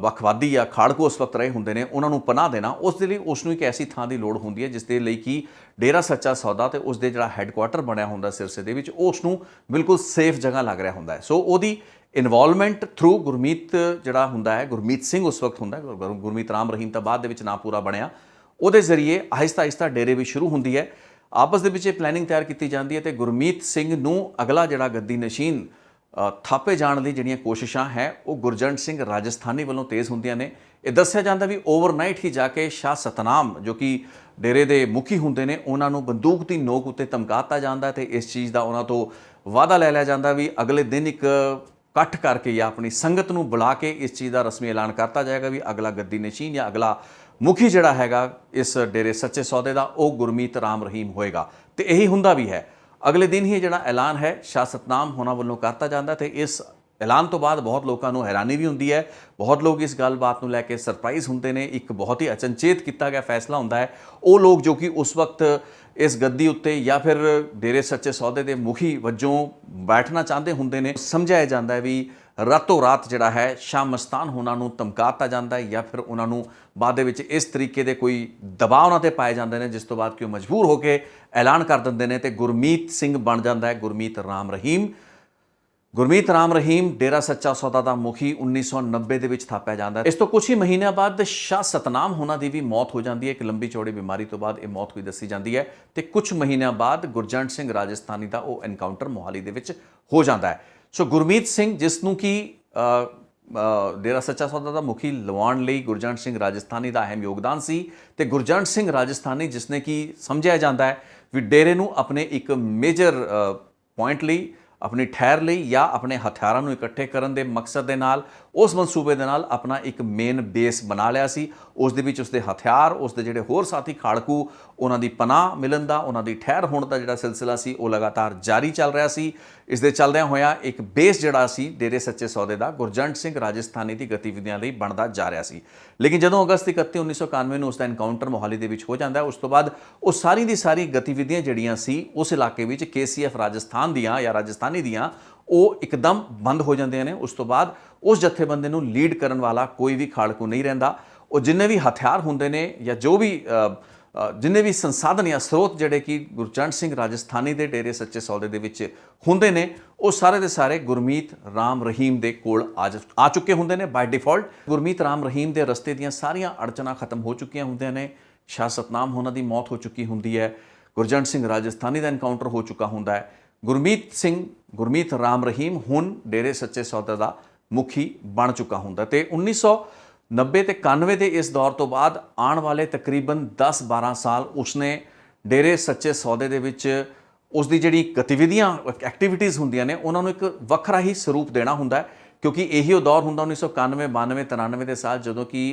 ਵੱਖਵਾਦੀ ਜਾਂ ਖਾੜਕੂ ਉਸ ਵਕਤ ਰਹੇ ਹੁੰਦੇ ਨੇ ਉਹਨਾਂ ਨੂੰ ਪਨਾਹ ਦੇਣਾ, ਉਸ ਦੇ ਲਈ ਉਸ ਨੂੰ ਇੱਕ ਐਸੀ ਥਾਂ ਦੀ ਲੋੜ ਹੁੰਦੀ ਹੈ ਜਿਸ ਦੇ ਲਈ ਕਿ ਡੇਰਾ ਸੱਚਾ ਸੌਦਾ ਤੇ ਉਸ ਦੇ ਜਿਹੜਾ ਹੈੱਡਕੁਆਟਰ ਬਣਿਆ ਹੁੰਦਾ ਸਿਰਸੇ ਦੇ ਵਿੱਚ ਉਸ ਨੂੰ ਬਿਲਕੁਲ ਸੇਫ ਜਗ੍ਹਾ ਲੱਗ ਰਿਹਾ ਹੁੰਦਾ ਹੈ। ਸੋ ਉਹਦੀ ਇਨਵੋਲਵਮੈਂਟ ਥਰੂ ਗੁਰਮੀਤ ਜਿਹੜਾ ਹੁੰਦਾ ਹੈ, ਗੁਰਮੀਤ ਸਿੰਘ ਉਸ ਵਕਤ ਹੁੰਦਾ, ਗੁਰਮੀਤ ਰਾਮ ਰਹੀਮ ਤਾਂ ਬਾਅਦ ਦੇ ਵਿੱਚ ਨਾਂ ਪੂਰਾ ਬਣਿਆ, ਉਹਦੇ ਜ਼ਰੀਏ ਆਹਿਸਤਾ ਆਹਿਸਤਾ ਡੇਰੇ ਵੀ ਸ਼ੁਰੂ ਹੁੰਦੀ ਹੈ। ਆਪਸ ਦੇ ਵਿੱਚ ਇਹ ਪਲੈਨਿੰਗ ਤਿਆਰ ਕੀਤੀ ਜਾਂਦੀ ਹੈ ਤੇ ਗੁਰਮੀਤ ਸਿੰਘ ਨੂੰ ਅਗਲਾ ਜਿਹੜਾ ਗੱਦੀ ਨਸ਼ੀਨ ਥਾਪੇ ਜਾਣ ਲਈ ਜਿਹੜੀਆਂ ਕੋਸ਼ਿਸ਼ਾਂ ਹੈ ਉਹ ਗੁਰਜੰਟ ਸਿੰਘ ਰਾਜਸਥਾਨੀ ਵੱਲੋਂ ਤੇਜ਼ ਹੁੰਦੀਆਂ ਨੇ। ਇਹ ਦੱਸਿਆ ਜਾਂਦਾ ਵੀ ਓਵਰਨਾਈਟ ਹੀ ਜਾ ਕੇ ਸ਼ਾਹ ਸਤਨਾਮ ਜੋ ਕਿ ਡੇਰੇ ਦੇ ਮੁਖੀ ਹੁੰਦੇ ਨੇ ਉਹਨਾਂ ਨੂੰ ਬੰਦੂਕ ਦੀ ਨੋਕ ਉੱਤੇ ਧਮਕਾਤਾ ਜਾਂਦਾ ਤੇ ਇਸ ਚੀਜ਼ ਦਾ ਉਹਨਾਂ ਤੋਂ ਵਾਅਦਾ ਲੈ ਲਿਆ ਜਾਂਦਾ ਵੀ ਅਗਲੇ ਦਿਨ ਇੱਕ ਇਕੱਠ ਕਰਕੇ ਜਾਂ ਆਪਣੀ ਸੰਗਤ ਨੂੰ ਬੁਲਾ ਕੇ ਇਸ ਚੀਜ਼ ਦਾ ਰਸਮੀ ਐਲਾਨ ਕਰਤਾ ਜਾਏਗਾ ਵੀ ਅਗਲਾ ਗੱਦੀ ਨਸ਼ੀਨ ਜਾਂ ਅਗਲਾ ਮੁਖੀ ਜਿਹੜਾ ਹੈਗਾ ਇਸ ਡੇਰੇ ਸੱਚੇ ਸੌਦੇ ਦਾ ਉਹ ਗੁਰਮੀਤ ਰਾਮ ਰਹੀਮ ਹੋਏਗਾ। ਤੇ ਇਹੀ ਹੁੰਦਾ ਵੀ ਹੈ। ਅਗਲੇ ਦਿਨ ਹੀ ਜਿਹੜਾ ਐਲਾਨ ਹੈ ਸ਼ਾਹ ਸਤਨਾਮ ਹੋਣਾ ਵੱਲੋਂ ਕਰਤਾ ਜਾਂਦਾ ਤੇ ਇਸ ਐਲਾਨ ਤੋਂ ਬਾਅਦ ਬਹੁਤ ਲੋਕਾਂ ਨੂੰ ਹੈਰਾਨੀ ਵੀ ਹੁੰਦੀ ਹੈ, ਬਹੁਤ ਲੋਕ ਇਸ ਗੱਲਬਾਤ ਨੂੰ ਲੈ ਕੇ ਸਰਪ੍ਰਾਈਜ਼ ਹੁੰਦੇ ਨੇ। ਇੱਕ ਬਹੁਤ ਹੀ ਅਚਨਚੇਤ ਕੀਤਾ ਗਿਆ ਫੈਸਲਾ ਹੁੰਦਾ ਹੈ। ਉਹ ਲੋਕ ਜੋ ਕਿ ਉਸ ਵਕਤ ਇਸ ਗੱਦੀ ਉੱਤੇ ਜਾਂ ਫਿਰ ਡੇਰੇ ਸੱਚੇ ਸੌਦੇ ਦੇ ਮੁਖੀ ਵਜੋਂ ਬੈਠਣਾ ਚਾਹੁੰਦੇ ਹੁੰਦੇ ਨੇ, ਸਮਝਾਇਆ ਜਾਂਦਾ ਹੈ ਵੀ ਰਾਤੋਂ ਰਾਤ ਜਿਹੜਾ ਹੈ ਸ਼ਾਹ ਮਸਤਾਨ ਹੋਣਾ ਨੂੰ ਧਮਕਾਤਾ ਜਾਂਦਾ ਹੈ ਜਾਂ ਫਿਰ ਉਹਨਾਂ ਨੂੰ ਬਾਅਦ ਦੇ ਵਿੱਚ ਇਸ ਤਰੀਕੇ ਦੇ ਕੋਈ ਦਬਾਅ ਉਹਨਾਂ 'ਤੇ ਪਾਏ ਜਾਂਦੇ ਨੇ ਜਿਸ ਤੋਂ ਬਾਅਦ ਕਿ ਉਹ ਮਜਬੂਰ ਹੋ ਕੇ ਐਲਾਨ ਕਰ ਦਿੰਦੇ ਨੇ ਤੇ ਗੁਰਮੀਤ ਸਿੰਘ ਬਣ ਜਾਂਦਾ ਹੈ ਗੁਰਮੀਤ ਰਾਮ ਰਹੀਮ। ਗੁਰਮੀਤ ਰਾਮ ਰਹੀਮ ਡੇਰਾ ਸੱਚਾ ਸੌਦਾ ਦਾ ਮੁਖੀ 1990 ਦੇ ਵਿੱਚ ਥਾਪਿਆ ਜਾਂਦਾ ਹੈ। ਇਸ ਤੋਂ ਕੁਝ ਹੀ ਮਹੀਨਿਆਂ ਬਾਅਦ ਸ਼ਾਹ ਸਤਨਾਮ ਹੋਣਾ ਦੀ ਵੀ ਮੌਤ ਹੋ ਜਾਂਦੀ ਹੈ। ਇੱਕ ਲੰਬੀ ਚੌੜੀ ਬਿਮਾਰੀ ਤੋਂ ਬਾਅਦ ਇਹ ਮੌਤ ਹੋਈ ਦੱਸੀ ਜਾਂਦੀ ਹੈ ਤੇ ਕੁਝ ਮਹੀਨਿਆਂ ਬਾਅਦ ਗੁਰਜੰਟ ਸਿੰਘ ਰਾਜਸਥਾਨੀ ਦਾ ਉਹ ਐਨਕਾਊਂਟਰ ਮੋਹਾਲੀ ਦੇ ਵਿੱਚ ਹੋ ਜਾਂਦਾ ਹੈ। ਸੋ ਗੁਰਮੀਤ ਸਿੰਘ ਜਿਸ ਨੂੰ ਕਿ ਡੇਰਾ ਸੱਚਾ ਸੌਦਾ ਦਾ ਮੁਖੀ ਲਵਾਉਣ ਲਈ ਗੁਰਜੰਟ ਸਿੰਘ ਰਾਜਸਥਾਨੀ ਦਾ ਅਹਿਮ ਯੋਗਦਾਨ ਸੀ ਤੇ ਗੁਰਜੰਟ ਸਿੰਘ ਰਾਜਸਥਾਨੀ ਜਿਸ ਨੇ ਕਿ ਸਮਝਿਆ ਜਾਂਦਾ ਹੈ ਵੀ ਡੇਰੇ ਨੂੰ ਆਪਣੇ ਇੱਕ ਮੇਜਰ ਪੁਆਇੰਟ ਲਈ, ਆਪਣੀ ਠਹਿਰ ਲਈ ਜਾਂ ਆਪਣੇ ਹਥਿਆਰਾਂ ਨੂੰ ਇਕੱਠੇ ਕਰਨ ਦੇ ਮਕਸਦ ਦੇ ਨਾਲ ਉਸ ਮਨਸੂਬੇ ਦੇ ਨਾਲ ਆਪਣਾ ਇੱਕ ਮੇਨ ਬੇਸ ਬਣਾ ਲਿਆ ਸੀ। ਉਸ ਦੇ ਵਿੱਚ ਉਸਦੇ ਹਥਿਆਰ, ਉਸਦੇ ਜਿਹੜੇ ਹੋਰ ਸਾਥੀ ਖਾੜਕੂ, ਉਹਨਾਂ ਦੀ ਪਨਾਹ ਮਿਲਣ ਦਾ, ਉਹਨਾਂ ਦੀ ਠਹਿਰ ਹੋਣ ਦਾ ਜਿਹੜਾ ਸਿਲਸਿਲਾ ਸੀ ਉਹ ਲਗਾਤਾਰ ਜਾਰੀ ਚੱਲ ਰਿਹਾ ਸੀ। ਇਸ ਦੇ ਚੱਲਦਿਆਂ ਹੋਇਆ ਇੱਕ ਬੇਸ ਜਿਹੜਾ ਸੀ ਡੇਰੇ ਸੱਚੇ ਸੌਦੇ ਦਾ ਗੁਰਜੰਟ ਸਿੰਘ ਰਾਜਸਥਾਨੀ ਦੀ ਗਤੀਵਿਧੀਆਂ ਲਈ ਬਣਦਾ ਜਾ ਰਿਹਾ ਸੀ। ਲੇਕਿਨ ਜਦੋਂ ਅਗਸਤ 31, 1991 ਨੂੰ ਉਸ ਦਾ ਐਨਕਾਊਂਟਰ ਮੋਹਾਲੀ ਦੇ ਵਿੱਚ ਹੋ ਜਾਂਦਾ ਹੈ, ਉਸ ਤੋਂ ਬਾਅਦ ਉਹ ਸਾਰੀ ਦੀ ਸਾਰੀ ਗਤੀਵਿਧੀਆਂ ਜਿਹੜੀਆਂ ਸੀ ਉਸ ਇਲਾਕੇ ਵਿੱਚ KCF ਰਾਜਸਥਾਨ ਦੀਆਂ ਜਾਂ ਰਾਜਸਥਾਨੀ ਦੀਆਂ ਉਹ ਇੱਕਦਮ ਬੰਦ ਹੋ ਜਾਂਦੀਆਂ ਨੇ। ਉਸ ਤੋਂ ਬਾਅਦ ਉਸ ਜਥੇਬੰਦੀ ਨੂੰ ਲੀਡ ਕਰਨ ਵਾਲਾ ਕੋਈ ਵੀ ਖਾੜਕੂ ਨਹੀਂ ਰਹਿੰਦਾ। ਉਹ ਜਿੰਨੇ ਵੀ ਹਥਿਆਰ ਹੁੰਦੇ ਨੇ ਜਾਂ ਜੋ ਵੀ ਜਿੰਨੇ ਵੀ ਸੰਸਾਧਨ ਜਾਂ ਸਰੋਤ ਜਿਹੜੇ ਕਿ ਗੁਰਜੰਟ ਸਿੰਘ ਰਾਜਸਥਾਨੀ ਦੇ ਡੇਰੇ ਸੱਚੇ ਸੌਦੇ ਦੇ ਵਿੱਚ ਹੁੰਦੇ ਨੇ ਉਹ ਸਾਰੇ ਦੇ ਸਾਰੇ ਗੁਰਮੀਤ ਰਾਮ ਰਹੀਮ ਦੇ ਕੋਲ ਆ ਚੁੱਕੇ ਹੁੰਦੇ ਨੇ ਬਾਈ ਡਿਫਾਲਟ। ਗੁਰਮੀਤ ਰਾਮ ਰਹੀਮ ਦੇ ਰਸਤੇ ਦੀਆਂ ਸਾਰੀਆਂ ਅੜਚਨਾਂ ਖਤਮ ਹੋ ਚੁੱਕੀਆਂ ਹੁੰਦੀਆਂ ਨੇ। ਸ਼ਾਹ ਸਤਨਾਮ ਹੋਣਾ ਦੀ ਮੌਤ ਹੋ ਚੁੱਕੀ ਹੁੰਦੀ ਹੈ। ਗੁਰਜੰਟ ਸਿੰਘ ਰਾਜਸਥਾਨੀ ਦਾ ਐਨਕਾਊਂਟਰ ਹੋ ਚੁੱਕਾ ਹੁੰਦਾ ਹੈ। ਗੁਰਮੀਤ ਰਾਮ ਰਹੀਮ ਹੁਣ ਡੇਰੇ ਸੱਚੇ ਸੌਦੇ ਦਾ ਮੁਖੀ ਬਣ ਚੁੱਕਾ ਹੁੰਦਾ ਤੇ 1990 ਤੇ 91 ਦੇ ਇਸ ਦੌਰ ਤੋਂ ਬਾਅਦ ਆਉਣ ਵਾਲੇ ਤਕਰੀਬਨ 10-12 ਸਾਲ ਉਸਨੇ ਡੇਰੇ ਸੱਚੇ ਸੌਦੇ ਦੇ ਵਿੱਚ ਉਸਦੀ ਜਿਹੜੀ ਗਤੀਵਿਧੀਆਂ ਐਕਟੀਵਿਟੀਜ਼ ਹੁੰਦੀਆਂ ਨੇ ਉਹਨਾਂ ਨੂੰ ਇੱਕ ਵੱਖਰਾ ਹੀ ਸਰੂਪ ਦੇਣਾ ਹੁੰਦਾ ਹੈ ਕਿਉਂਕਿ ਇਹੀ ਉਹ ਦੌਰ ਹੁੰਦਾ 1991, 92, 93 ਦੇ ਸਾਲ ਜਦੋਂ ਕਿ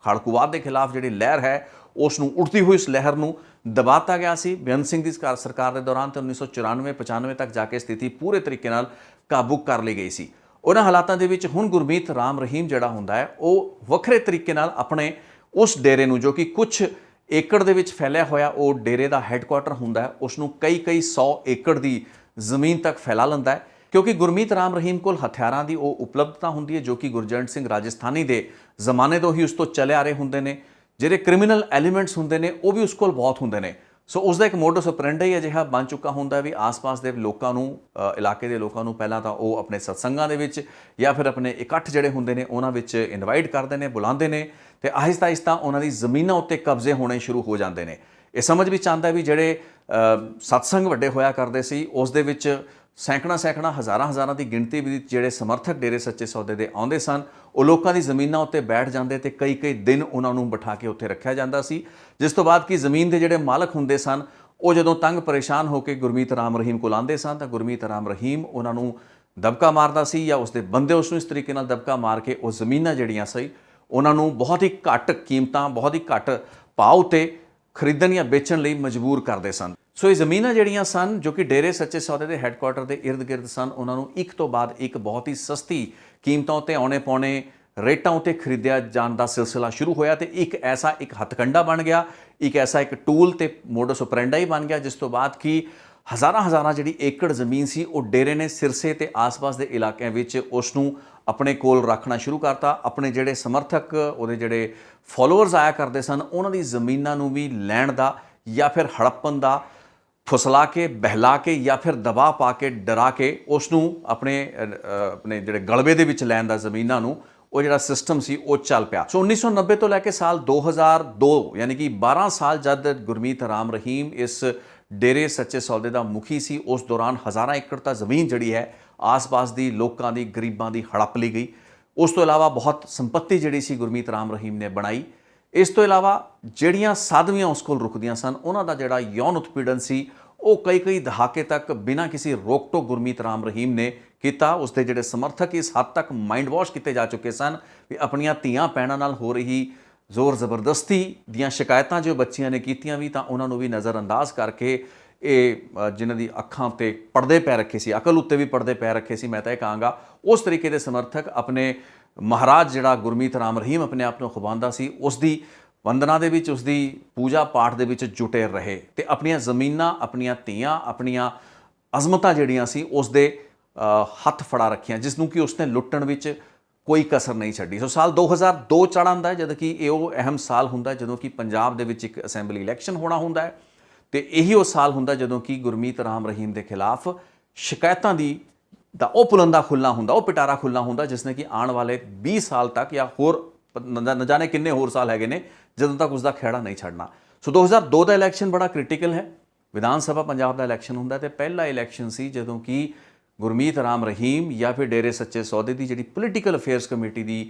ਖਾੜਕੂਵਾਦ ਦੇ ਖਿਲਾਫ ਜਿਹੜੀ ਲਹਿਰ ਹੈ ਉਸ ਨੂੰ ਉੱਠਦੀ ਹੋਈ ਇਸ ਲਹਿਰ ਨੂੰ ਦਬਾਤਾ ਗਿਆ ਸੀ ਬੇਅੰਤ ਸਿੰਘ ਦੀ ਸਰਕਾਰ ਦੇ ਦੌਰਾਨ ਤੇ 1994-95 ਤੱਕ ਜਾ ਕੇ ਸਥਿਤੀ ਪੂਰੇ ਤਰੀਕੇ ਨਾਲ ਕਾਬੂ ਕਰ ਲਈ ਗਈ ਸੀ। ਉਹਨਾਂ ਹਾਲਾਤਾਂ ਦੇ ਵਿੱਚ ਹੁਣ ਗੁਰਮੀਤ ਰਾਮ ਰਹੀਮ ਜਿਹੜਾ ਹੁੰਦਾ ਹੈ ਉਹ ਵੱਖਰੇ ਤਰੀਕੇ ਨਾਲ ਆਪਣੇ ਉਸ ਡੇਰੇ ਨੂੰ ਜੋ ਕਿ ਕੁਝ ਏਕੜ ਦੇ ਵਿੱਚ ਫੈਲਿਆ ਹੋਇਆ ਉਹ ਡੇਰੇ ਦਾ ਹੈੱਡਕੁਆਟਰ ਹੁੰਦਾ ਹੈ ਉਸ ਨੂੰ ਕਈ 100 ਏਕੜ ਦੀ ਜ਼ਮੀਨ ਤੱਕ ਫੈਲਾ ਲੈਂਦਾ ਹੈ ਕਿਉਂਕਿ ਗੁਰਮੀਤ ਰਾਮ ਰਹੀਮ ਕੋਲ ਹਥਿਆਰਾਂ ਦੀ ਉਹ ਉਪਲਬਧਤਾ ਹੁੰਦੀ ਹੈ ਜੋ ਕਿ ਗੁਰਜੰਟ ਸਿੰਘ ਰਾਜਸਥਾਨੀ ਦੇ ਜ਼ਮਾਨੇ ਤੋਂ ਹੀ ਉਸ ਤੋਂ ਚੱਲੇ ਆ ਰਹੇ ਹੁੰਦੇ ਨੇ। ਜਿਹੜੇ ਕ੍ਰਿਮੀਨਲ ਐਲੀਮੈਂਟਸ ਹੁੰਦੇ ਨੇ ਉਹ ਵੀ ਉਸ ਕੋਲ ਬਹੁਤ ਹੁੰਦੇ ਨੇ। ਸੋ ਉਸ ਦਾ ਇੱਕ ਮੋਡਸ ਆਪਰੈਂਡੀ ਅਜਿਹਾ ਬਣ ਚੁੱਕਾ ਹੁੰਦਾ ਵੀ ਆਸ-ਪਾਸ ਦੇ ਲੋਕਾਂ ਨੂੰ ਇਲਾਕੇ ਦੇ ਲੋਕਾਂ ਨੂੰ ਪਹਿਲਾਂ ਤਾਂ ਉਹ ਆਪਣੇ ਸਤਸੰਗਾਂ ਦੇ ਵਿੱਚ ਜਾਂ ਫਿਰ ਆਪਣੇ ਇਕੱਠ ਜਿਹੜੇ ਹੁੰਦੇ ਨੇ ਉਹਨਾਂ ਵਿੱਚ ਇਨਵਾਈਟ ਕਰਦੇ ਨੇ, ਬੁਲਾਉਂਦੇ ਨੇ ਤੇ ਆਹਿਸਤਾ ਉਹਨਾਂ ਦੀ ਜ਼ਮੀਨਾਂ ਉੱਤੇ ਕਬਜ਼ੇ ਹੋਣੇ ਸ਼ੁਰੂ ਹੋ ਜਾਂਦੇ ਨੇ। ਇਹ ਸਮਝ ਵਿੱਚ ਆਉਂਦਾ ਵੀ ਜਿਹੜੇ ਸਤਸੰਗ ਵੱਡੇ ਹੋਇਆ ਕਰਦੇ ਸੀ ਉਸ ਦੇ ਵਿੱਚ ਸੈਂਕੜਾ ਹਜ਼ਾਰਾਂ ਦੀ ਗਿਣਤੀ ਵਿੱਚ ਜਿਹੜੇ ਸਮਰਥਕ ਡੇਰੇ ਸੱਚੇ ਸੌਦੇ ਦੇ ਆਉਂਦੇ ਸਨ ਉਹ ਲੋਕਾਂ ਦੀ ਜ਼ਮੀਨਾਂ ਉੱਤੇ ਬੈਠ ਜਾਂਦੇ ਤੇ ਕਈ ਦਿਨ ਉਹਨਾਂ ਨੂੰ ਬਿਠਾ ਕੇ ਉੱਥੇ ਰੱਖਿਆ ਜਾਂਦਾ ਸੀ ਜਿਸ ਤੋਂ ਬਾਅਦ ਕਿ ਜ਼ਮੀਨ ਦੇ ਜਿਹੜੇ ਮਾਲਕ ਹੁੰਦੇ ਸਨ ਉਹ ਜਦੋਂ ਤੰਗ ਪਰੇਸ਼ਾਨ ਹੋ ਕੇ ਗੁਰਮੀਤ ਰਾਮ ਰਹੀਮ ਕੋਲ ਆਉਂਦੇ ਸਨ ਤਾਂ ਗੁਰਮੀਤ ਰਾਮ ਰਹੀਮ ਉਹਨਾਂ ਨੂੰ ਦਬਕਾ ਮਾਰਦਾ ਸੀ ਜਾਂ ਉਸਦੇ ਬੰਦੇ ਉਸ ਨੂੰ ਇਸ ਤਰੀਕੇ ਨਾਲ ਦਬਕਾ ਮਾਰ ਕੇ ਉਹ ਜ਼ਮੀਨਾਂ ਜਿਹੜੀਆਂ ਸੀ ਉਹਨਾਂ ਨੂੰ ਬਹੁਤ ਹੀ ਘੱਟ ਕੀਮਤਾਂ, ਬਹੁਤ ਹੀ ਘੱਟ ਭਾਅ ਉੱਤੇ ਖਰੀਦਣ ਜਾਂ ਵੇਚਣ ਲਈ ਮਜਬੂਰ ਕਰਦੇ ਸਨ। ਸੋ ਇਹ ਜ਼ਮੀਨਾਂ ਜਿਹੜੀਆਂ ਸਨ ਜੋ ਕਿ ਡੇਰੇ ਸੱਚੇ ਸੌਦੇ ਦੇ ਹੈੱਡਕੁਆਟਰ ਦੇ ਇਰਦ ਗਿਰਦ ਸਨ, ਉਹਨਾਂ ਨੂੰ ਇੱਕ ਤੋਂ ਬਾਅਦ ਇੱਕ ਬਹੁਤ ਹੀ ਸਸਤੀ ਕੀਮਤਾਂ ਉੱਤੇ ਆਉਣੇ ਪਾਉਣੇ ਰੇਟਾਂ ਉੱਤੇ ਖਰੀਦਿਆ ਜਾਣ ਦਾ ਸਿਲਸਿਲਾ ਸ਼ੁਰੂ ਹੋਇਆ ਤੇ ਇੱਕ ਹੱਥਕੰਡਾ ਬਣ ਗਿਆ, ਇੱਕ ਐਸਾ ਇੱਕ ਟੂਲ ਤੇ ਮੋਡਸ ਆਪਰੈਂਡਾ ਹੀ ਬਣ ਗਿਆ, ਜਿਸ ਤੋਂ ਬਾਅਦ ਕਿ ਹਜ਼ਾਰਾਂ ਜਿਹੜੀ ਏਕੜ ਜ਼ਮੀਨ ਸੀ ਉਹ ਡੇਰੇ ਨੇ ਸਿਰਸੇ ਤੇ ਆਸ-ਪਾਸ ਦੇ ਇਲਾਕਿਆਂ ਵਿੱਚ ਉਸ ਨੂੰ ਆਪਣੇ ਕੋਲ ਰੱਖਣਾ ਸ਼ੁਰੂ ਕਰਤਾ। ਆਪਣੇ ਜਿਹੜੇ ਸਮਰਥਕ, ਉਹਦੇ ਜਿਹੜੇ ਫੋਲੋਅਰਸ ਆਇਆ ਕਰਦੇ ਸਨ, ਉਹਨਾਂ ਦੀ ਜ਼ਮੀਨਾਂ ਨੂੰ ਵੀ ਲੈਣ ਦਾ ਜਾਂ ਫਿਰ ਹੜੱਪਣ ਦਾ, ਫੁਸਲਾ ਕੇ, ਬਹਿਲਾ ਕੇ ਜਾਂ ਫਿਰ ਦਬਾਅ ਪਾ ਕੇ, ਡਰਾ ਕੇ ਉਸ ਨੂੰ ਆਪਣੇ ਜਿਹੜੇ ਗਲਬੇ ਦੇ ਵਿੱਚ ਲੈਣ ਦਾ ਜ਼ਮੀਨਾਂ ਨੂੰ, ਉਹ ਜਿਹੜਾ ਸਿਸਟਮ ਸੀ ਉਹ ਚੱਲ ਪਿਆ। ਸੋ 1990 ਤੋਂ ਲੈ ਕੇ ਸਾਲ 2002 ਯਾਨੀ ਕਿ 12 ਸਾਲ ਜਦ ਗੁਰਮੀਤ ਰਾਮ ਰਹੀਮ ਇਸ ਡੇਰੇ ਸੱਚੇ ਸੌਦੇ ਦਾ ਮੁਖੀ ਸੀ, ਉਸ ਦੌਰਾਨ ਹਜ਼ਾਰਾਂ ਏਕੜ ਤਾਂ ਜ਼ਮੀਨ ਜਿਹੜੀ ਹੈ ਆਸ-ਪਾਸ ਦੀ ਲੋਕਾਂ ਦੀ, ਗਰੀਬਾਂ ਦੀ ਹੜੱਪ ਲਈ ਗਈ। ਉਸ ਤੋਂ ਇਲਾਵਾ ਬਹੁਤ ਸੰਪत्ति ਜਿਹੜੀ ਸੀ ਗੁਰਮੀਤ ਰਾਮ ਰਹੀਮ ਨੇ ਬਣਾਈ। ਇਸ ਤੋਂ ਇਲਾਵਾ ਜਿਹੜੀਆਂ ਸਾਧਵੀਆਂ ਉਸ ਕੋਲ ਰੁਕਦੀਆਂ ਸਨ, ਉਹਨਾਂ ਦਾ ਜਿਹੜਾ ਯੌਨ ਉਤਪੀੜਨ ਸੀ ਉਹ ਕਈ ਦਹਾਕੇ ਤੱਕ ਬਿਨਾਂ ਕਿਸੇ ਰੋਕ ਟੋਕ ਗੁਰਮੀਤ ਰਾਮ ਰਹੀਮ ਨੇ ਕੀਤਾ। ਉਸ ਦੇ ਜਿਹੜੇ ਸਮਰਥਕ ਇਸ ਹੱਦ ਤੱਕ ਮਾਈਂਡ ਵਾਸ਼ ਕੀਤੇ ਜਾ ਚੁੱਕੇ ਸਨ ਵੀ ਆਪਣੀਆਂ ਧੀਆਂ ਭੈਣਾਂ ਨਾਲ ਹੋ ਰਹੀ ਜ਼ੋਰ ਜ਼ਬਰਦਸਤੀ ਦੀਆਂ ਸ਼ਿਕਾਇਤਾਂ ਜੋ ਬੱਚੀਆਂ ਨੇ ਕੀਤੀਆਂ ਵੀ, ਤਾਂ ਉਹਨਾਂ ਨੂੰ ਵੀ ਨਜ਼ਰਅੰਦਾਜ਼ ਕਰਕੇ ਇਹ ਜਿਨ੍ਹਾਂ ਦੀ ਅੱਖਾਂ ਉੱਤੇ ਪਰਦੇ ਪੈ ਰੱਖੇ ਸੀ, ਅਕਲ ਉੱਤੇ ਵੀ ਪਰਦੇ ਪੈ ਰੱਖੇ ਸੀ, ਮੈਂ ਤਾਂ ਇਹ ਕਹਾਂਗਾ ਉਸ ਤਰੀਕੇ ਦੇ ਸਮਰਥਕ ਆਪਣੇ ਮਹਾਰਾਜ ਜਿਹੜਾ ਗੁਰਮੀਤ ਰਾਮ ਰਹੀਮ ਆਪਣੇ ਆਪ ਨੂੰ ਖੁਬਾਂਦਾ ਸੀ, ਉਸ ਦੀ ਵੰਦਨਾ ਦੇ ਵਿੱਚ, ਉਸ ਦੀ ਪੂਜਾ ਪਾਠ ਦੇ ਵਿੱਚ ਜੁਟੇ ਰਹੇ ਤੇ ਆਪਣੀਆਂ ਜ਼ਮੀਨਾਂ, ਆਪਣੀਆਂ ਧੀਆਂ, ਆਪਣੀਆਂ ਅਜ਼ਮਤਾਂ ਜਿਹੜੀਆਂ ਸੀ ਉਸ ਦੇ ਹੱਥ ਫੜਾ ਰੱਖੀਆਂ, ਜਿਸ ਨੂੰ ਕਿ ਉਸਨੇ ਲੁੱਟਣ ਵਿੱਚ ਕੋਈ ਕਸਰ ਨਹੀਂ ਛੱਡੀ। ਸੋ ਸਾਲ 2002 ਚੜ੍ਹ ਆਉਂਦਾ ਹੈ, ਜਦ ਕਿ ਇਹ ਉਹ ਅਹਿਮ ਸਾਲ ਹੁੰਦਾ ਜਦੋਂ ਕਿ ਪੰਜਾਬ ਦੇ ਵਿੱਚ ਇੱਕ ਅਸੈਂਬਲੀ ਇਲੈਕਸ਼ਨ ਹੋਣਾ ਹੁੰਦਾ ਹੈ ਤੇ ਇਹੀ ਉਹ ਸਾਲ ਹੁੰਦਾ ਜਦੋਂ ਕਿ ਗੁਰਮੀਤ ਰਾਮ ਰਹੀਮ ਦੇ ਖਿਲਾਫ ਸ਼ਿਕਾਇਤਾਂ ਦਾ ਉਹ ਪੁਲੰਦਾ ਖੁੱਲ੍ਹਣਾ ਹੁੰਦਾ, ਉਹ ਪਿਟਾਰਾ ਖੁੱਲ੍ਹਣਾ ਹੁੰਦਾ, ਜਿਸ ਨੇ ਕਿ ਆਉਣ ਵਾਲੇ 20 ਸਾਲ ਤੱਕ ਜਾਂ ਹੋਰ ਨਾ ਜਾਣੇ ਕਿੰਨੇ ਹੋਰ ਸਾਲ ਹੈਗੇ ਨੇ ਜਦੋਂ ਤੱਕ ਉਸਦਾ ਖਹਿੜਾ ਨਹੀਂ ਛੱਡਣਾ। ਸੋ 2002 ਦਾ ਇਲੈਕਸ਼ਨ ਬੜਾ ਕ੍ਰਿਟੀਕਲ ਹੈ। ਵਿਧਾਨ ਸਭਾ ਪੰਜਾਬ ਦਾ ਇਲੈਕਸ਼ਨ ਹੁੰਦਾ ਤੇ ਪਹਿਲਾ ਇਲੈਕਸ਼ਨ ਸੀ ਜਦੋਂ ਕਿ ਗੁਰਮੀਤ ਰਾਮ ਰਹੀਮ ਜਾਂ ਫਿਰ ਡੇਰੇ ਸੱਚੇ ਸੌਦੇ ਦੀ ਜਿਹੜੀ ਪੋਲੀਟੀਕਲ ਅਫੇਅਰਸ ਕਮੇਟੀ ਦੀ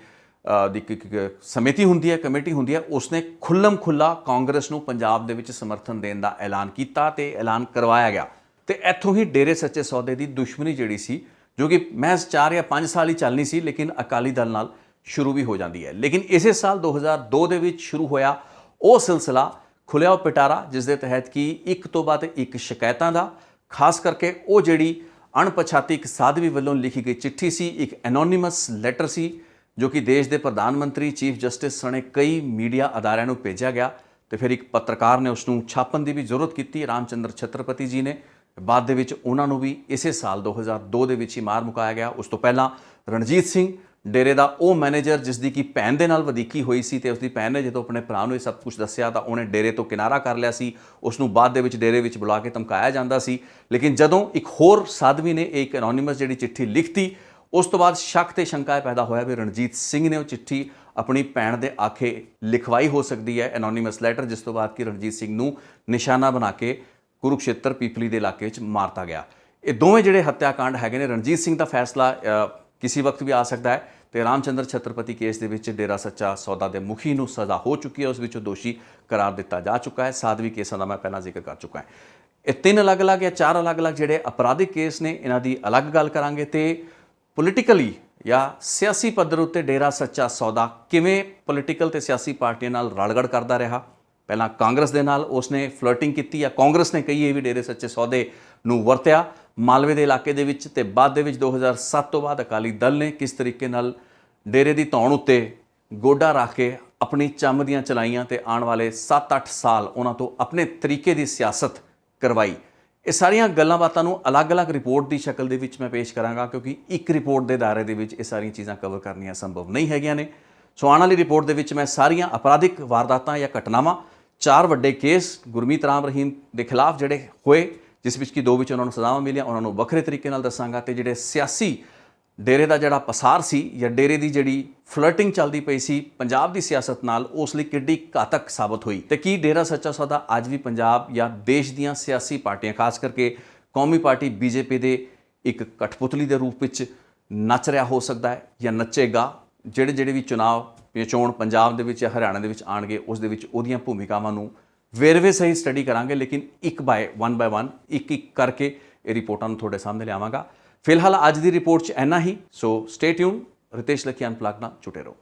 ਸਮਿਤੀ ਹੁੰਦੀ ਹੈ, ਕਮੇਟੀ ਹੁੰਦੀ ਹੈ, ਉਸਨੇ ਖੁੱਲ੍ਹਾ ਕਾਂਗਰਸ ਨੂੰ ਪੰਜਾਬ ਦੇ ਵਿੱਚ ਸਮਰਥਨ ਦੇਣ ਦਾ ਐਲਾਨ ਕੀਤਾ ਤੇ ਐਲਾਨ ਕਰਵਾਇਆ ਗਿਆ। ਤੇ ਇੱਥੋਂ ਹੀ ਡੇਰੇ ਸੱਚੇ ਸੌਦੇ ਦੀ ਦੁਸ਼ਮਣੀ ਜਿਹੜੀ ਸੀ, ਜੋ ਕਿ ਮਹਿਜ਼ 4 ਜਾਂ 5 ਸਾਲ ਹੀ ਚੱਲਣੀ ਸੀ, ਲੇਕਿਨ ਅਕਾਲੀ ਦਲ ਨਾਲ ਸ਼ੁਰੂ ਵੀ ਹੋ ਜਾਂਦੀ ਹੈ। ਲੇਕਿਨ ਇਸੇ ਸਾਲ 2002 ਦੇ ਵਿੱਚ ਸ਼ੁਰੂ ਹੋਇਆ ਉਹ ਸਿਲਸਿਲਾ, ਖੁੱਲ੍ਹਿਆ ਉਹ ਪਿਟਾਰਾ, ਜਿਸ ਦੇ ਤਹਿਤ ਕਿ ਇੱਕ ਤੋਂ ਬਾਅਦ ਇੱਕ ਸ਼ਿਕਾਇਤਾਂ ਦਾ, ਖਾਸ ਕਰਕੇ ਉਹ ਜਿਹੜੀ ਅਣਪਛਾਤੀ ਇੱਕ ਸਾਧਵੀ ਵੱਲੋਂ ਲਿਖੀ ਗਈ ਚਿੱਠੀ ਸੀ, ਇੱਕ ਐਨੋਨਿਮਸ ਲੈਟਰ ਸੀ, ਜੋ ਕਿ ਦੇਸ਼ ਦੇ ਪ੍ਰਧਾਨ ਮੰਤਰੀ, ਚੀਫ ਜਸਟਿਸ ਸਣੇ ਕਈ ਮੀਡੀਆ ਅਦਾਰਿਆਂ ਨੂੰ ਭੇਜਿਆ ਗਿਆ ਤੇ ਫਿਰ ਇੱਕ ਪੱਤਰਕਾਰ ਨੇ ਉਸ ਨੂੰ ਛਾਪਣ ਦੀ ਵੀ ਜ਼ਰੂਰਤ ਕੀਤੀ, ਰਾਮਚੰਦਰ ਛਤਰਪਤੀ ਜੀ ਨੇ। ਬਾਅਦ ਦੇ ਵਿੱਚ ਉਹਨਾਂ ਨੂੰ ਵੀ ਇਸੇ ਸਾਲ 2002 ਦੇ ਵਿੱਚ ਹੀ ਮਾਰ ਮੁਕਾਇਆ ਗਿਆ। ਉਸ ਤੋਂ ਪਹਿਲਾਂ ਰਣਜੀਤ ਸਿੰਘ, ਡੇਰੇ ਦਾ ਉਹ ਮੈਨੇਜਰ ਜਿਸ ਦੀ ਕਿ ਭੈਣ ਦੇ ਨਾਲ ਵਧੀਕੀ ਹੋਈ ਸੀ ਤੇ ਉਸ ਦੀ ਭੈਣ ਨੇ ਜਦੋਂ ਆਪਣੇ ਭਰਾ ਨੂੰ ਇਹ ਸਭ ਕੁਝ ਦੱਸਿਆ ਤਾਂ ਉਹਨੇ ਡੇਰੇ ਤੋਂ ਕਿਨਾਰਾ ਕਰ ਲਿਆ ਸੀ। ਉਸ ਨੂੰ ਬਾਅਦ ਦੇ ਵਿੱਚ ਡੇਰੇ ਵਿੱਚ ਬੁਲਾ ਕੇ ਧਮਕਾਇਆ ਜਾਂਦਾ ਸੀ। ਲੇਕਿਨ ਜਦੋਂ ਇੱਕ ਹੋਰ ਸਾਧਵੀ ਨੇ ਇੱਕ ਐਨੋਨਿਮਸ ਜਿਹੜੀ ਚਿੱਠੀ ਲਿਖਤੀ, ਉਸ ਤੋਂ ਬਾਅਦ ਸ਼ੱਕ ਤੇ ਸ਼ੰਕਾ ਪੈਦਾ ਹੋਇਆ ਵੀ ਰਣਜੀਤ ਸਿੰਘ ਨੇ ਉਹ ਚਿੱਠੀ ਆਪਣੀ ਭੈਣ ਦੇ ਆਖੇ ਲਿਖਵਾਈ ਹੋ ਸਕਦੀ ਹੈ, ਐਨੋਨਿਮਸ ਲੈਟਰ, ਜਿਸ ਤੋਂ ਬਾਅਦ ਕਿ ਰਣਜੀਤ ਸਿੰਘ ਨੂੰ ਨਿਸ਼ਾਨਾ ਬਣਾ ਕੇ ਕੁਰੂਕਸ਼ੇਤਰ ਪੀਪਲੀ ਦੇ ਇਲਾਕੇ 'ਚ ਮਾਰਤਾ ਗਿਆ। ਇਹ ਦੋਵੇਂ ਜਿਹੜੇ ਹੱਤਿਆਕਾਂਡ ਹੈਗੇ ਨੇ, ਰਣਜੀਤ ਸਿੰਘ ਦਾ ਫੈਸਲਾ ਕਿਸੇ ਵਕਤ ਵੀ ਆ ਸਕਦਾ ਹੈ ਤੇ ਰਾਮਚੰਦਰ ਛਤਰਪਤੀ ਕੇਸ ਦੇ ਵਿੱਚ ਡੇਰਾ ਸੱਚਾ ਸੌਦਾ ਦੇ ਮੁਖੀ ਨੂੰ ਸਜ਼ਾ ਹੋ ਚੁੱਕੀ ਹੈ, ਉਸ ਵਿੱਚੋਂ ਦੋਸ਼ੀ ਕਰਾਰ ਦਿੱਤਾ ਜਾ ਚੁੱਕਾ ਹੈ। ਸਾਧਵੀ ਕੇਸਾਂ ਦਾ ਮੈਂ ਪਹਿਲਾਂ ਜ਼ਿਕਰ ਕਰ ਚੁੱਕਾ ਹਾਂ। ਇਹ 3 ਅਲੱਗ-ਅਲੱਗ ਜਾਂ 4 ਅਲੱਗ-ਅਲੱਗ ਜਿਹੜੇ ਅਪਰਾਧਿਕ ਕੇਸ ਨੇ, ਇਹਨਾਂ ਦੀ ਅਲੱਗ ਗੱਲ ਕਰਾਂਗੇ ਤੇ ਪੋਲੀਟੀਕਲੀ ਜਾਂ ਸਿਆਸੀ ਪੱਧਰ ਉੱਤੇ ਡੇਰਾ ਸੱਚਾ ਸੌਦਾ ਕਿਵੇਂ ਪੋਲੀਟੀਕਲ ਤੇ ਸਿਆਸੀ ਪਾਰਟੀਆਂ ਨਾਲ ਰਲਗੜ ਕਰਦਾ ਰਿਹਾ। ਪਹਿਲਾਂ ਕਾਂਗਰਸ ਦੇ ਨਾਲ ਉਸਨੇ ਫਲਰਟਿੰਗ ਕੀਤੀ ਜਾਂ ਕਾਂਗਰਸ ਨੇ ਕਹੀਏ ਵੀ ਡੇਰੇ ਸੱਚੇ ਸੌਦੇ ਨੂੰ ਵਰਤਿਆ ਮਾਲਵੇ ਦੇ ਇਲਾਕੇ ਦੇ ਵਿੱਚ, ਤੇ ਬਾਅਦ ਦੇ ਵਿੱਚ 2007 ਤੋਂ ਬਾਅਦ ਅਕਾਲੀ ਦਲ ਨੇ ਕਿਸ ਤਰੀਕੇ ਨਾਲ ਡੇਰੇ ਦੀ ਧੌਣ ਉੱਤੇ ਗੋਡਾ ਰੱਖ ਕੇ ਆਪਣੀ ਚੰਮ ਦੀਆਂ ਚਲਾਈਆਂ ਤੇ ਆਉਣ ਵਾਲੇ 7-8 ਸਾਲ ਉਹਨਾਂ ਤੋਂ ਆਪਣੇ ਤਰੀਕੇ ਦੀ ਸਿਆਸਤ ਕਰਵਾਈ। ਇਹ ਸਾਰੀਆਂ ਗੱਲਾਂ ਬਾਤਾਂ ਨੂੰ ਅਲੱਗ-ਅਲੱਗ ਰਿਪੋਰਟ ਦੀ ਸ਼ਕਲ ਦੇ ਵਿੱਚ ਮੈਂ ਪੇਸ਼ ਕਰਾਂਗਾ, ਕਿਉਂਕਿ ਇੱਕ ਰਿਪੋਰਟ ਦੇ ਦਾਇਰੇ ਦੇ ਵਿੱਚ ਇਹ ਸਾਰੀਆਂ ਚੀਜ਼ਾਂ ਕਵਰ ਕਰਨੀਆਂ ਸੰਭਵ ਨਹੀਂ ਹੈਗੀਆਂ ਨੇ। ਸੋ ਆਉਣ ਵਾਲੀ ਰਿਪੋਰਟ ਦੇ ਵਿੱਚ ਮੈਂ ਸਾਰੀਆਂ ਅਪਰਾਧਿਕ ਵਾਰਦਾਤਾਂ ਜਾਂ ਘਟਨਾਵਾਂ, 4 ਵੱਡੇ ਕੇਸ ਗੁਰਮੀਤ ਰਾਮ ਰਹੀਮ ਦੇ ਖਿਲਾਫ ਜਿਹੜੇ ਹੋਏ, ਜਿਸ ਵਿੱਚ ਕਿ 2 ਵਿੱਚ ਉਹਨਾਂ ਨੂੰ ਸਜ਼ਾਵਾਂ ਮਿਲੀਆਂ, ਉਹਨਾਂ ਨੂੰ ਵੱਖਰੇ ਤਰੀਕੇ ਨਾਲ ਦੱਸਾਂਗਾ ਤੇ ਜਿਹੜੇ ਸਿਆਸੀ ਡੇਰੇ ਦਾ ਜਿਹੜਾ ਪਸਾਰ ਸੀ ਜਾਂ ਡੇਰੇ ਦੀ ਜਿਹੜੀ ਫਲਰਟਿੰਗ ਚੱਲਦੀ ਪਈ ਸੀ ਪੰਜਾਬ ਦੀ ਸਿਆਸਤ ਨਾਲ, ਉਸ ਲਈ ਕਿੱਡੀ ਘਾਤਕ ਸਾਬਤ ਹੋਈ ਤੇ ਕੀ ਡੇਰਾ ਸੱਚਾ ਸੌਦਾ ਅੱਜ ਵੀ ਪੰਜਾਬ ਜਾਂ ਦੇਸ਼ ਦੀਆਂ ਸਿਆਸੀ ਪਾਰਟੀਆਂ, ਖਾਸ ਕਰਕੇ ਕੌਮੀ ਪਾਰਟੀ ਬੀਜੇਪੀ ਦੇ ਇੱਕ ਕਠਪੁਤਲੀ ਦੇ ਰੂਪ ਵਿੱਚ ਨੱਚ ਰਿਹਾ ਹੋ ਸਕਦਾ ਹੈ ਜਾਂ ਨੱਚੇਗਾ। ਜਿਹੜੇ ਵੀ ਚੋਣ ਪੰਜਾਬ ਦੇ ਵਿੱਚ ਜਾਂ ਹਰਿਆਣਾ ਦੇ ਵਿੱਚ ਆਣਗੇ, ਉਸ ਦੇ ਵਿੱਚ ਉਹਦੀਆਂ ਭੂਮਿਕਾਵਾਂ ਨੂੰ ਵੇਰਵੇ ਸਹੀ ਸਟੱਡੀ ਕਰਾਂਗੇ, ਲੇਕਿਨ one by one ਇੱਕ ਕਰਕੇ ਇਹ ਰਿਪੋਰਟਾਂ ਨੂੰ ਤੁਹਾਡੇ ਸਾਹਮਣੇ ਲਿਆਵਾਂਗਾ। ਫਿਲਹਾਲ ਅੱਜ ਦੀ ਰਿਪੋਰਟ 'ਚ ਇੰਨਾ ਹੀ। ਸੋ ਸਟੇ ਟਿਊਨ, ਰਿਤੇਸ਼ ਲਖੀਆਨ ਪਲਗ ਨਾਲ ਜੁਟੇ ਰਹੋ।